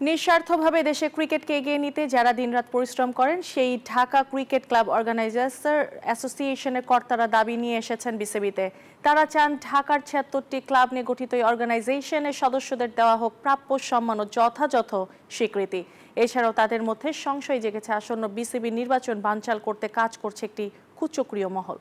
নিঃস্বার্থভাবে দেশে ক্রিকেটকে এগিয়ে নিতে যারা দিনরাত পরিশ্রম করেন সেই ঢাকা ক্রিকেট ক্লাব অর্গানাইজার্স অ্যাসোসিয়েশনের কর্তারা দাবি নিয়ে এসেছেন বিসিবিতে। তারা চান ঢাকার ৭৬টি ক্লাব নিয়ে গঠিত এই অর্গানাইজেশনের সদস্যদের দেওয়া হোক প্রাপ্য সম্মান ও যথাযথ স্বীকৃতি। এছাড়াও তাদের মধ্যে সংশয় জেগেছে আসন্ন বিসিবি নির্বাচন বানচাল করতে কাজ করছে একটি কুচক্রীয় মহল।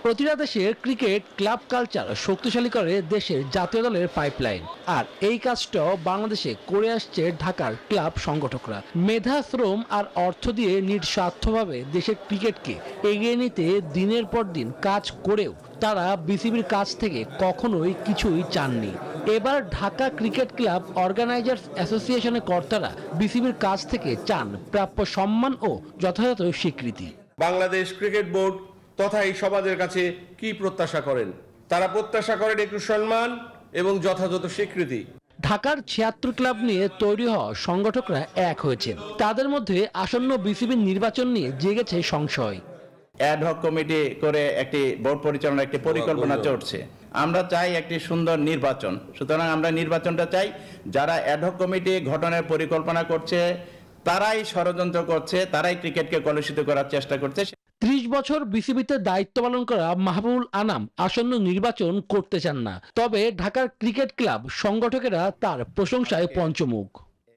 প্রতিটা দেশের ক্রিকেট ক্লাব কালচার শক্তিশালী করে দেশের জাতীয় দলের পাইপলাইন, আর এই কাজটাও বাংলাদেশে করে আসছে ঢাকার ক্লাব সংগঠকরা। মেধা, শ্রম আর অর্থ দিয়ে নিঃস্বার্থভাবে দেশের ক্রিকেটকে এগিয়ে নিতে দিনের পর দিন কাজ করেও তারা বিসিবির কাছ থেকে কখনোই কিছুই চাননি। এবার ঢাকা ক্রিকেট ক্লাব অর্গানাইজার্স অ্যাসোসিয়েশনের কর্তারা বিসিবির কাছ থেকে চান প্রাপ্য সম্মান ও যথাযথ স্বীকৃতি। বাংলাদেশ ক্রিকেট বোর্ড তথা এই সমাজের কাছে কি প্রত্যাশা করেন? তারা প্রত্যাশা করেন একটু সম্মান এবং যথাযথ স্বীকৃতি। ঢাকার ৭৬ ক্লাব নিয়ে তৈরি হওয়া সংগঠকরা এক হয়েছেন। তাদের মধ্যে আসন্ন বিসিবির নির্বাচন নিয়ে জেগেছে সংশয়। অ্যাডহক কমিটি করে একটি বোর্ড পরিচালনার একটি পরিকল্পনা চলছে। আমরা চাই একটি সুন্দর নির্বাচন, সুতরাং আমরা নির্বাচনটা চাই। যারা অ্যাডহক কমিটি গঠনের পরিকল্পনা করছে তারাই ষড়যন্ত্র করছে, তারাই ক্রিকেটকে কলুষিত করার চেষ্টা করছে। ৩০ বছর বিসিবিতে দায়িত্ব পালন করা মাহবুবুল আনাম আসন্ন নির্বাচন করতে চান না, তবে ঢাকার ক্রিকেট ক্লাব সংগঠকেরা তার প্রশংসায় পঞ্চমুখ।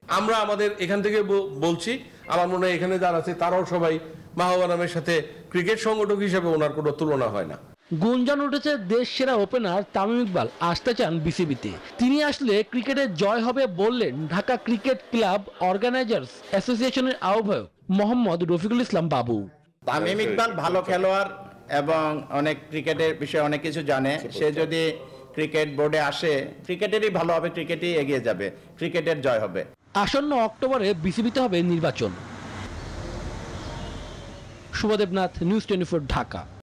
আমরা আমাদের এখান থেকে বলছি, আমার মনে হয় এখানে যারা আছে তারাও সবাই মাহবুব আনামের সাথে ক্রিকেট সংগঠক হিসেবে ওনার কোনো তুলনা হয় না। গুঞ্জন উঠেছে দেশ সেরা ওপেনার তামিম ইকবাল আসতে চান বিসিবিতে। তিনি আসলে ক্রিকেটের জয় হবে বললেন ঢাকা ক্রিকেট ক্লাব অর্গানাইজার্স অ্যাসোসিয়েশনের আহ্বায়ক মোহাম্মদ রফিকুল ইসলাম বাবু। তামিম ইকবাল ভালো খেলোয়াড় এবং অনেক ক্রিকেটের বিষয়ে অনেক কিছু জানে। সে যদি ক্রিকেট বোর্ডে আসে ক্রিকেটেরই ভালো হবে, ক্রিকেটই এগিয়ে যাবে, ক্রিকেটের জয় হবে। আসন্ন অক্টোবরে বিসিবিতে হবে নির্বাচন। শুভদেবনাথ, নিউজ 24, ঢাকা।